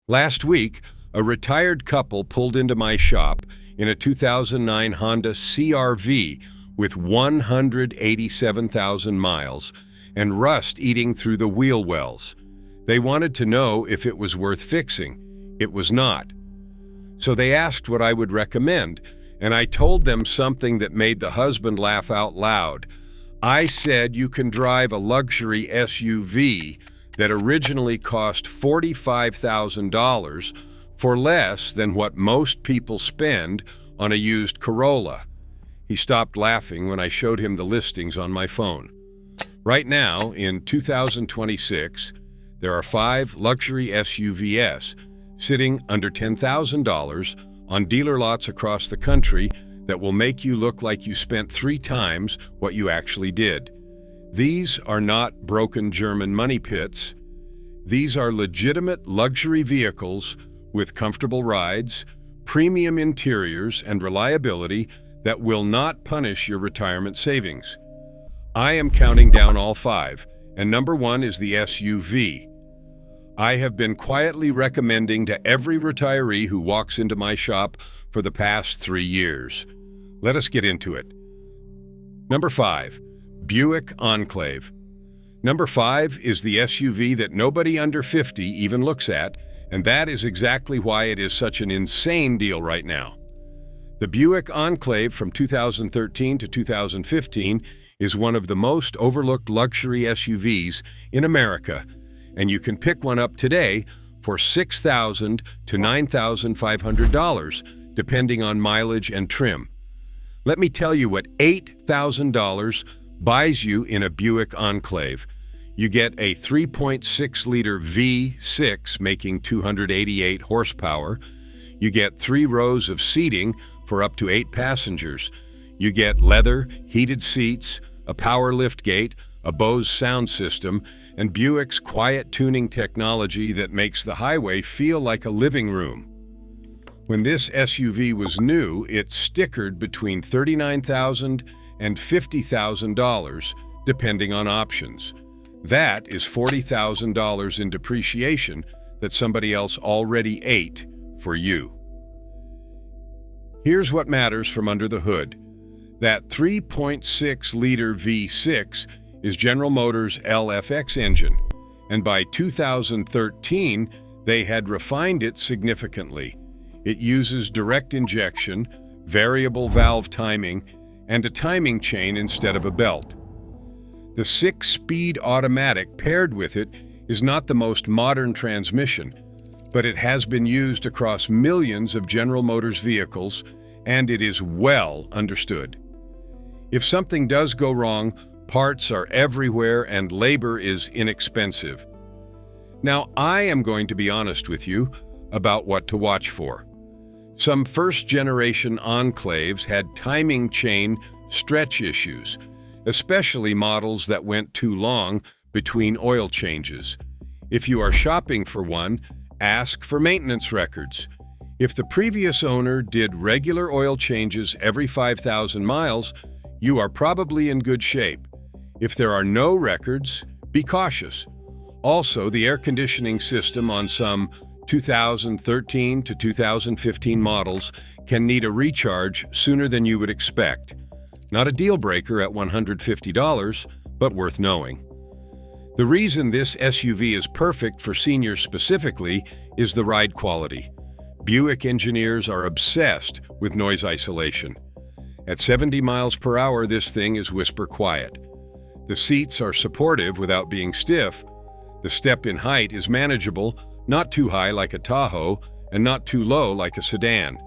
Last week, a retired couple pulled into my shop in a 2009 Honda CR-V with 187,000 miles and rust eating through the wheel wells. They wanted to know if it was worth fixing. It was not. So they asked what I would recommend, and I told them something that made the husband laugh out loud. I said you can drive a luxury SUV that originally cost $45,000 for less than what most people spend on a used Corolla. He stopped laughing when I showed him the listings on my phone. Right now, in 2026, there are 5 luxury SUVs sitting under $10,000 on dealer lots across the country that will make you look like you spent 3 times what you actually did. These are not broken German money pits. These are legitimate luxury vehicles with comfortable rides, premium interiors, and reliability that will not punish your retirement savings. I am counting down all 5, and number 1 is the SUV. I have been quietly recommending to every retiree who walks into my shop for the past 3 years. Let us get into it. Number 5, Buick Enclave. Number 5 is the SUV that nobody under 50 even looks at, and that is exactly why it is such an insane deal right now. The Buick Enclave from 2013 to 2015 is one of the most overlooked luxury SUVs in America, and you can pick one up today for $6,000 to $9,500, depending on mileage and trim. Let me tell you what $8,000 buys you in a Buick Enclave. You get a 3.6-liter V6 making 288 horsepower. You get 3 rows of seating for up to 8 passengers. You get leather, heated seats, a power liftgate, a Bose sound system, and Buick's quiet tuning technology that makes the highway feel like a living room. When this SUV was new, it stickered between $39,000 and $50,000, depending on options. That is $40,000 in depreciation that somebody else already ate for you. Here's what matters from under the hood. That 3.6-liter V6 is General Motors' LFX engine, and by 2013, they had refined it significantly. It uses direct injection, variable valve timing, and a timing chain instead of a belt. The 6-speed automatic paired with it is not the most modern transmission, but it has been used across millions of General Motors vehicles, and it is well understood. If something does go wrong, parts are everywhere and labor is inexpensive. Now, I am going to be honest with you about what to watch for. Some first-generation Enclaves had timing chain stretch issues, especially models that went too long between oil changes. If you are shopping for one, ask for maintenance records. If the previous owner did regular oil changes every 5,000 miles, you are probably in good shape. If there are no records, be cautious. Also, the air conditioning system on some 2013 to 2015 models can need a recharge sooner than you would expect. Not a deal breaker at $150, but worth knowing. The reason this SUV is perfect for seniors specifically is the ride quality. Buick engineers are obsessed with noise isolation. At 70 miles per hour, this thing is whisper quiet. The seats are supportive without being stiff. The step in height is manageable, not too high like a Tahoe, and not too low like a sedan.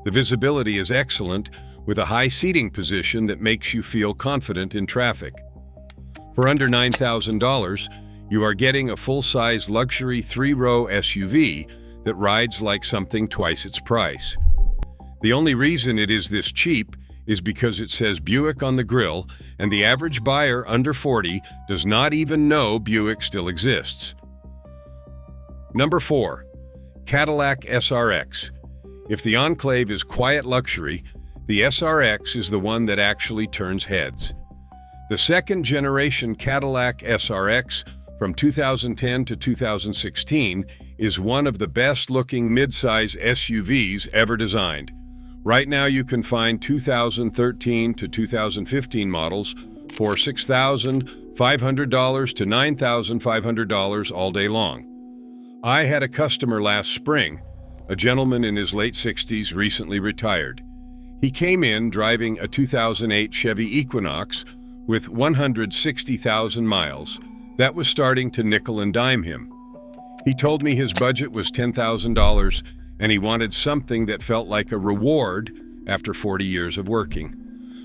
The visibility is excellent, with a high seating position that makes you feel confident in traffic. For under $9,000, you are getting a full-size luxury 3-row SUV that rides like something twice its price. The only reason it is this cheap is because it says Buick on the grille, and the average buyer under 40 does not even know Buick still exists. Number 4, Cadillac SRX. If the Enclave is quiet luxury, the SRX is the one that actually turns heads. The second-generation Cadillac SRX from 2010 to 2016, is one of the best-looking midsize SUVs ever designed. Right now you can find 2013 to 2015 models for $6,500 to $9,500 all day long. I had a customer last spring, a gentleman in his late 60s, recently retired. He came in driving a 2008 Chevy Equinox with 160,000 miles that was starting to nickel and dime him. He told me his budget was $10,000 and he wanted something that felt like a reward after 40 years of working.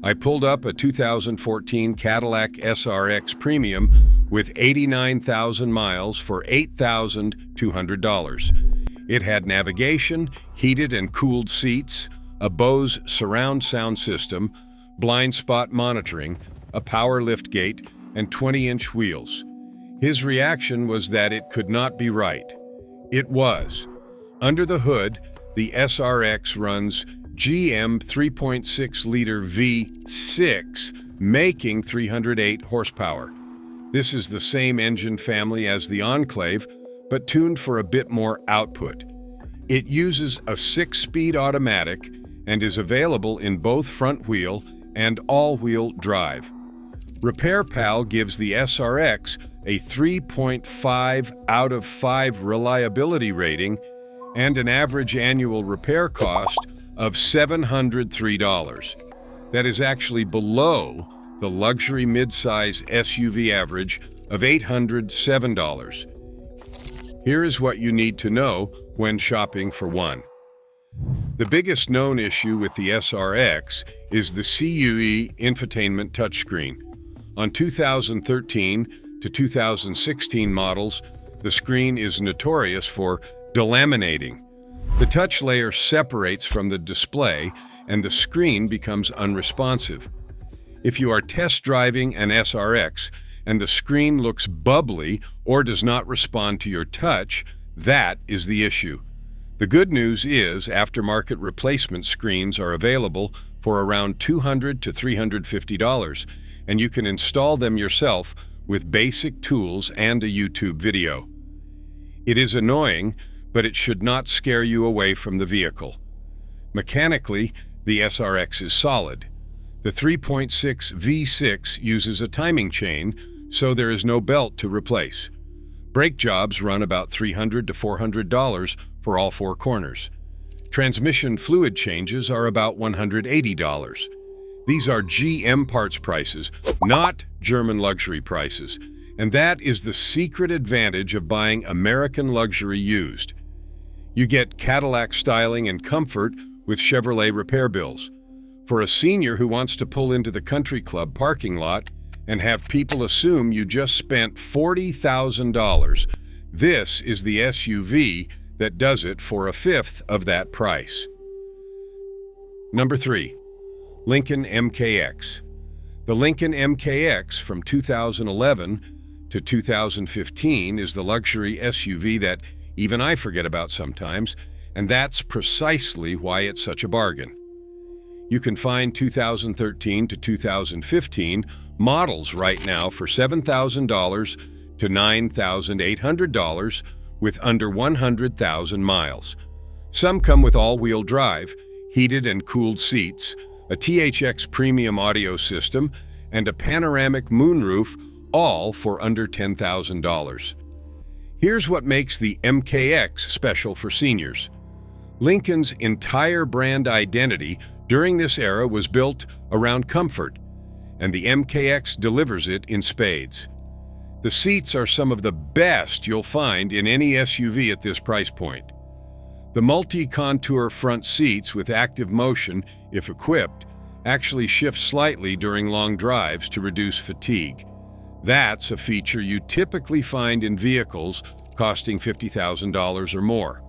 I pulled up a 2014 Cadillac SRX Premium with 89,000 miles for $8,200. It had navigation, heated and cooled seats, a Bose surround sound system, blind spot monitoring, a power liftgate, and 20-inch wheels. His reaction was that it could not be right. It was. Under the hood, the SRX runs GM 3.6-liter V6, making 308 horsepower. This is the same engine family as the Enclave, but tuned for a bit more output. It uses a 6-speed automatic and is available in both front-wheel and all-wheel drive. Repair Pal gives the SRX a 3.5 out of 5 reliability rating and an average annual repair cost of $703. That is actually below the luxury midsize SUV average of $807. Here is what you need to know when shopping for one. The biggest known issue with the SRX is the CUE infotainment touchscreen. On 2013 to 2016 models, the screen is notorious for delaminating. The touch layer separates from the display and the screen becomes unresponsive. If you are test driving an SRX and the screen looks bubbly or does not respond to your touch, that is the issue. The good news is aftermarket replacement screens are available for around $200 to $350, and you can install them yourself with basic tools and a YouTube video. It is annoying, but it should not scare you away from the vehicle. Mechanically, the SRX is solid. The 3.6 V6 uses a timing chain, so there is no belt to replace. Brake jobs run about $300 to $400 for all 4 corners. Transmission fluid changes are about $180. These are GM parts prices, not German luxury prices, and that is the secret advantage of buying American luxury used. You get Cadillac styling and comfort with Chevrolet repair bills. For a senior who wants to pull into the country club parking lot and have people assume you just spent $40,000, this is the SUV that does it for a fifth of that price. Number 3. Lincoln MKX. The Lincoln MKX from 2011 to 2015 is the luxury SUV that even I forget about sometimes, and that's precisely why it's such a bargain. You can find 2013 to 2015 models right now for $7,000 to $9,800 with under 100,000 miles. Some come with all-wheel drive, heated and cooled seats, a THX premium audio system, and a panoramic moonroof, all for under $10,000. Here's what makes the MKX special for seniors. Lincoln's entire brand identity during this era was built around comfort, and the MKX delivers it in spades. The seats are some of the best you'll find in any SUV at this price point. The multi-contour front seats with active motion, if equipped, actually shift slightly during long drives to reduce fatigue. That's a feature you typically find in vehicles costing $50,000 or more.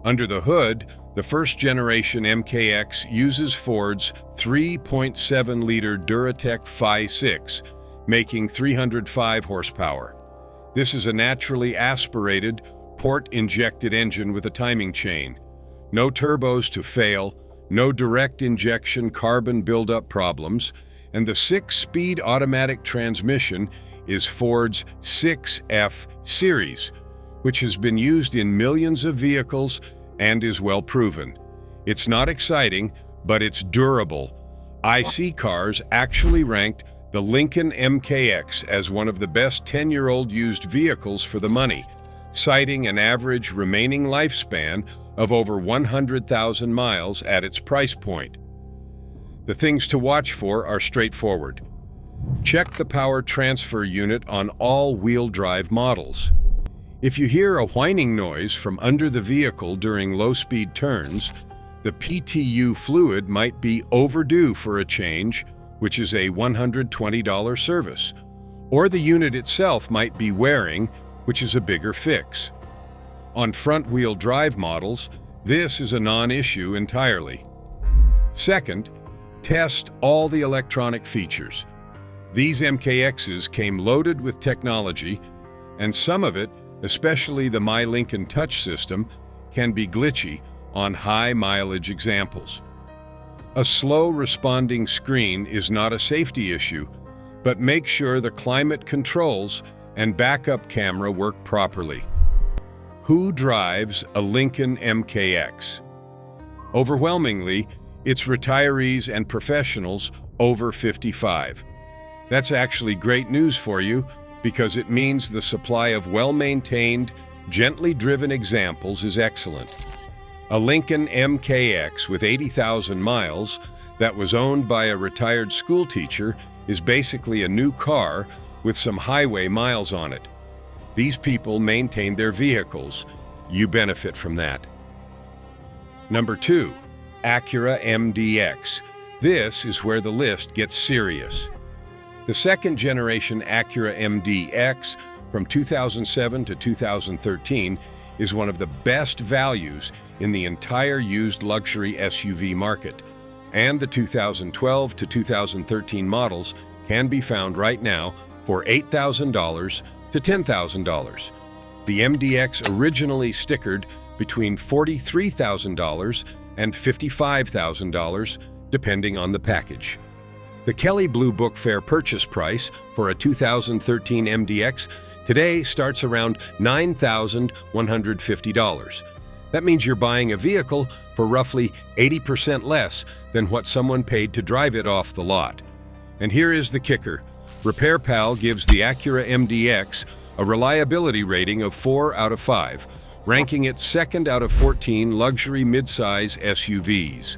Under the hood, the first-generation MKX uses Ford's 3.7-liter Duratec Phi 6, making 305 horsepower. This is a naturally aspirated, port-injected engine with a timing chain. No turbos to fail, no direct injection carbon buildup problems, and the 6-speed automatic transmission is Ford's 6F series, which has been used in millions of vehicles and is well proven. It's not exciting, but it's durable. IC Cars actually ranked the Lincoln MKX as one of the best 10-year-old used vehicles for the money, citing an average remaining lifespan of over 100,000 miles at its price point. The things to watch for are straightforward. Check the power transfer unit on all-wheel drive models. If you hear a whining noise from under the vehicle during low-speed turns, the PTU fluid might be overdue for a change, which is a $120 service, or the unit itself might be wearing, which is a bigger fix. On front-wheel drive models, this is a non-issue entirely. Second, test all the electronic features. These MKXs came loaded with technology, and some of it, especially the My Lincoln Touch system, can be glitchy on high-mileage examples. A slow-responding screen is not a safety issue, but make sure the climate controls and backup camera work properly. Who drives a Lincoln MKX? Overwhelmingly, it's retirees and professionals over 55. That's actually great news for you because it means the supply of well-maintained, gently driven examples is excellent. A Lincoln MKX with 80,000 miles that was owned by a retired school teacher is basically a new car with some highway miles on it. These people maintain their vehicles. You benefit from that. Number 2, Acura MDX. This is where the list gets serious. The second-generation Acura MDX from 2007 to 2013 is one of the best values in the entire used luxury SUV market, and the 2012 to 2013 models can be found right now for $8,000 to $10,000. The MDX originally stickered between $43,000 and $55,000, depending on the package. The Kelley Blue Book fair purchase price for a 2013 MDX today starts around $9,150. That means you're buying a vehicle for roughly 80% less than what someone paid to drive it off the lot. And here is the kicker. RepairPal gives the Acura MDX a reliability rating of 4 out of 5, ranking it second out of 14 luxury midsize SUVs.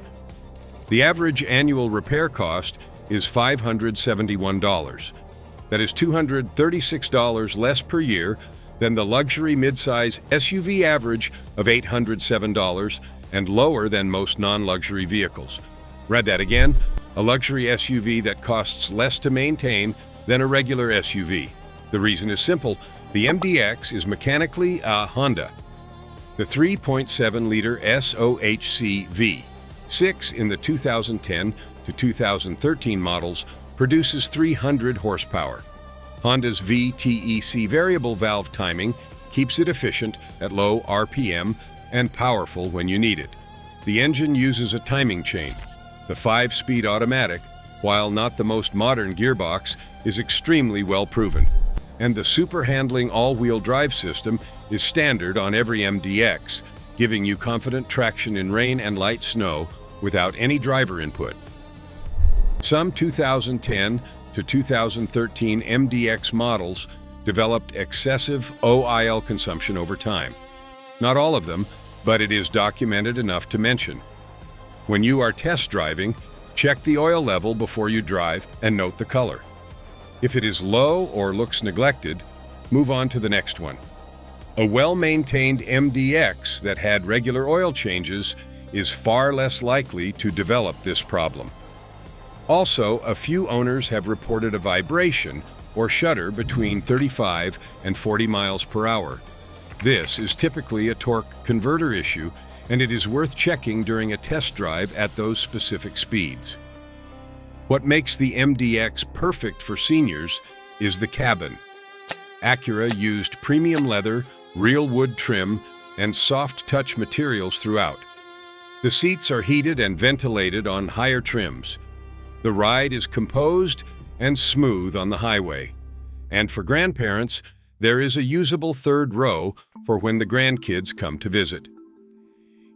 The average annual repair cost is $571. That is $236 less per year than the luxury midsize SUV average of $807 and lower than most non-luxury vehicles. Read that again, a luxury SUV that costs less to maintain than a regular SUV. The reason is simple. The MDX is mechanically a Honda. The 3.7-liter SOHC V6 in the 2010 to 2013 models produces 300 horsepower. Honda's VTEC variable valve timing keeps it efficient at low RPM and powerful when you need it. The engine uses a timing chain. The 5-speed automatic, while not the most modern gearbox, is extremely well proven. And the super handling all-wheel drive system is standard on every MDX, giving you confident traction in rain and light snow without any driver input. Some 2010 to 2013 MDX models developed excessive OIL consumption over time. Not all of them, but it is documented enough to mention. When you are test driving, check the oil level before you drive and note the color. If it is low or looks neglected, move on to the next one. A well-maintained MDX that had regular oil changes is far less likely to develop this problem. Also, a few owners have reported a vibration or shudder between 35 and 40 miles per hour. This is typically a torque converter issue, and it is worth checking during a test drive at those specific speeds. What makes the MDX perfect for seniors is the cabin. Acura used premium leather, real wood trim, and soft touch materials throughout. The seats are heated and ventilated on higher trims. The ride is composed and smooth on the highway. And for grandparents, there is a usable third row for when the grandkids come to visit.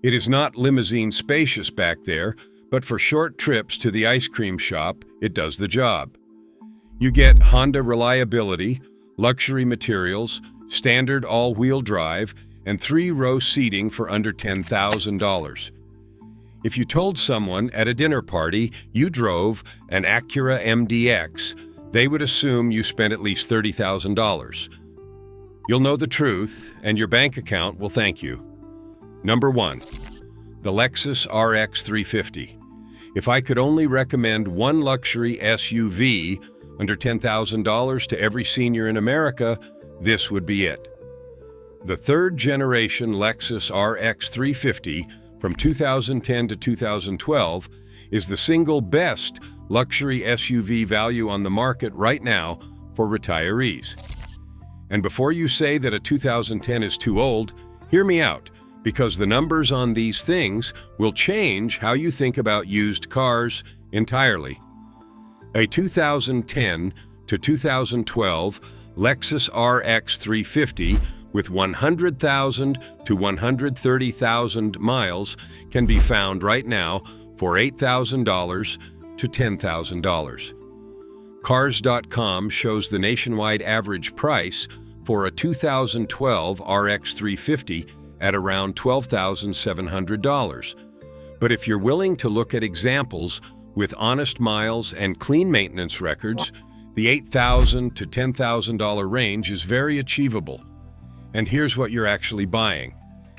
It is not limousine spacious back there, but for short trips to the ice cream shop, it does the job. You get Honda reliability, luxury materials, standard all-wheel drive, and 3-row seating for under $10,000. If you told someone at a dinner party you drove an Acura MDX, they would assume you spent at least $30,000. You'll know the truth, and your bank account will thank you. Number 1. The Lexus RX 350. If I could only recommend one luxury SUV under $10,000 to every senior in America, this would be it. The third-generation Lexus RX 350 from 2010 to 2012 is the single best luxury SUV value on the market right now for retirees. And before you say that a 2010 is too old, hear me out, because the numbers on these things will change how you think about used cars entirely. A 2010 to 2012 Lexus RX 350 with 100,000 to 130,000 miles can be found right now for $8,000 to $10,000. Cars.com shows the nationwide average price for a 2012 RX 350 at around $12,700. But if you're willing to look at examples with honest miles and clean maintenance records, the $8,000 to $10,000 range is very achievable. And here's what you're actually buying.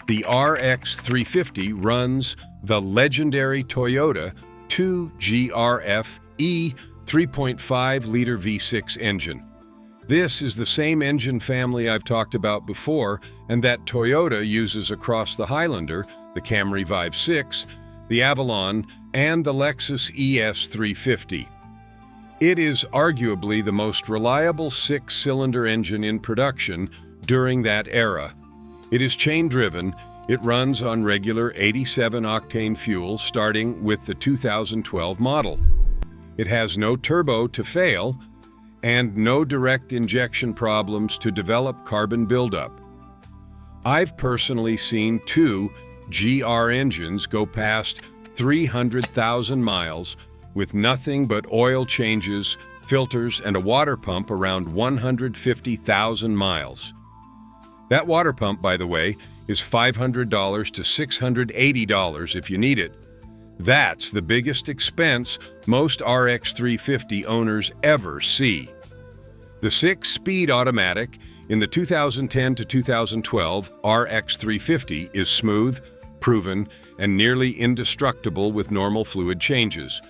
The RX 350 runs the legendary Toyota 2GRF-E 3.5-liter V6 engine. This is the same engine family I've talked about before and that Toyota uses across the Highlander, the Camry Vive 6, the Avalon, and the Lexus ES 350. It is arguably the most reliable 6-cylinder engine in production during that era. It is chain-driven. It runs on regular 87-octane fuel starting with the 2012 model. It has no turbo to fail and no direct injection problems to develop carbon buildup. I've personally seen 2 GR engines go past 300,000 miles with nothing but oil changes, filters, and a water pump around 150,000 miles. That water pump, by the way, is $500 to $680 if you need it. That's the biggest expense most RX 350 owners ever see. The 6-speed automatic in the 2010 to 2012 RX 350 is smooth, proven, and nearly indestructible with normal fluid changes.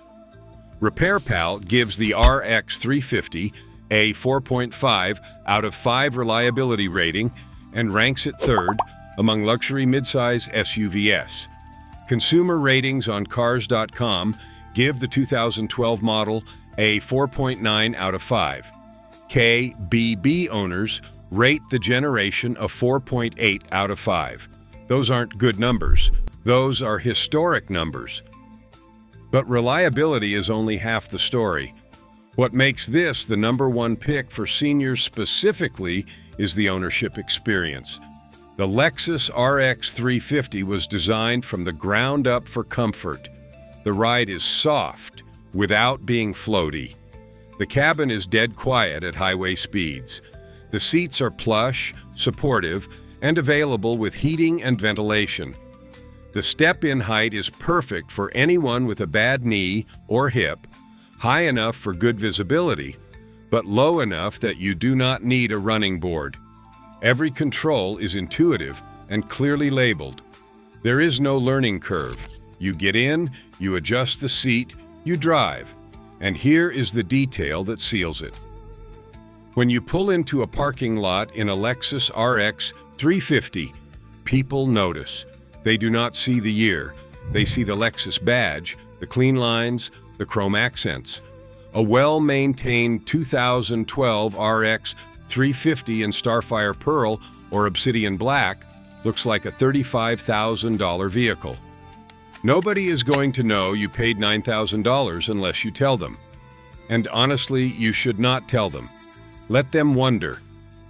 RepairPal gives the RX 350 a 4.5 out of 5 reliability rating and ranks it third among luxury midsize SUVs. Consumer ratings on Cars.com give the 2012 model a 4.9 out of 5. KBB owners rate the generation a 4.8 out of 5. Those aren't good numbers. Those are historic numbers. But reliability is only half the story. What makes this the #1 pick for seniors specifically is the ownership experience. The Lexus RX 350 was designed from the ground up for comfort. The ride is soft without being floaty. The cabin is dead quiet at highway speeds. The seats are plush, supportive, and available with heating and ventilation. The step-in height is perfect for anyone with a bad knee or hip, high enough for good visibility, but low enough that you do not need a running board. Every control is intuitive and clearly labeled. There is no learning curve. You get in, you adjust the seat, you drive. And here is the detail that seals it. When you pull into a parking lot in a Lexus RX 350, people notice. They do not see the year. They see the Lexus badge, the clean lines, the chrome accents. A well-maintained 2012 RX 350 in Starfire Pearl or Obsidian Black looks like a $35,000 vehicle. Nobody is going to know you paid $9,000 unless you tell them. And honestly, you should not tell them. Let them wonder.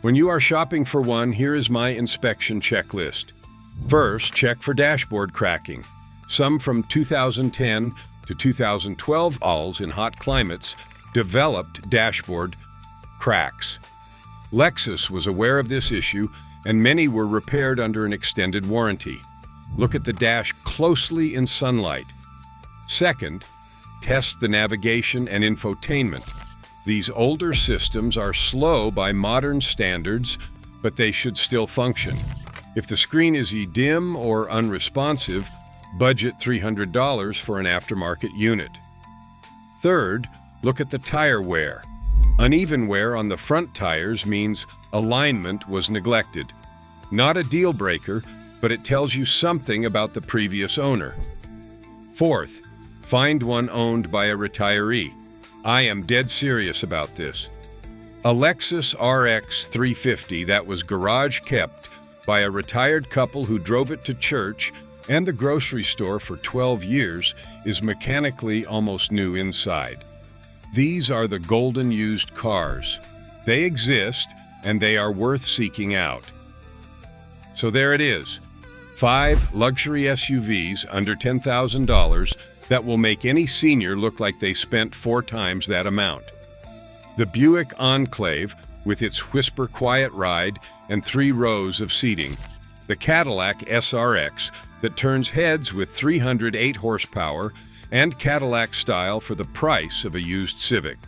When you are shopping for one, here is my inspection checklist. First, check for dashboard cracking. Some from 2010 to 2012 models in hot climates developed dashboard cracks. Lexus was aware of this issue, and many were repaired under an extended warranty. Look at the dash closely in sunlight. Second, test the navigation and infotainment. These older systems are slow by modern standards, but they should still function. If the screen is dim or unresponsive, budget $300 for an aftermarket unit. Third, look at the tire wear. Uneven wear on the front tires means alignment was neglected. Not a deal breaker, but it tells you something about the previous owner. Fourth, find one owned by a retiree. I am dead serious about this. A Lexus RX 350 that was garage kept by a retired couple who drove it to church and the grocery store for 12 years is mechanically almost new inside. These are the golden used cars. They exist, and they are worth seeking out. So there it is. 5 luxury SUVs under $10,000 that will make any senior look like they spent 4 times that amount. The Buick Enclave, with its whisper quiet ride and 3 rows of seating. The Cadillac SRX, that turns heads with 308 horsepower and Cadillac style for the price of a used Civic.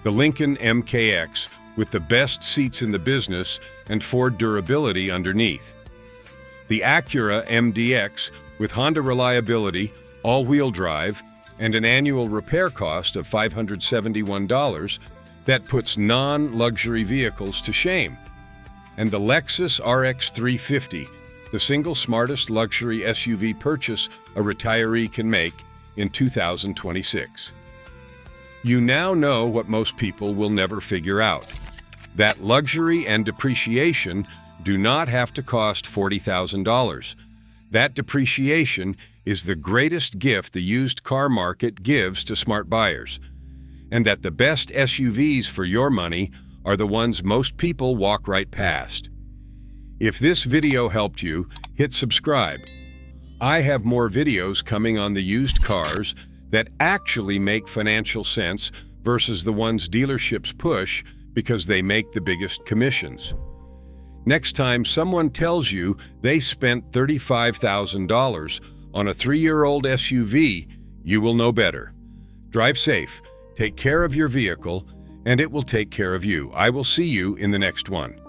The Lincoln MKX, with the best seats in the business and Ford durability underneath. The Acura MDX, with Honda reliability, all-wheel drive, and an annual repair cost of $571 that puts non-luxury vehicles to shame. And the Lexus RX 350, the single smartest luxury SUV purchase a retiree can make in 2026. You now know what most people will never figure out. That luxury and depreciation do not have to cost $40,000. That depreciation is the greatest gift the used car market gives to smart buyers. And that the best SUVs for your money are the ones most people walk right past. If this video helped you, hit subscribe. I have more videos coming on the used cars that actually make financial sense versus the ones dealerships push because they make the biggest commissions. Next time someone tells you they spent $35,000 on a 3-year-old SUV, you will know better. Drive safe, take care of your vehicle, and it will take care of you. I will see you in the next one.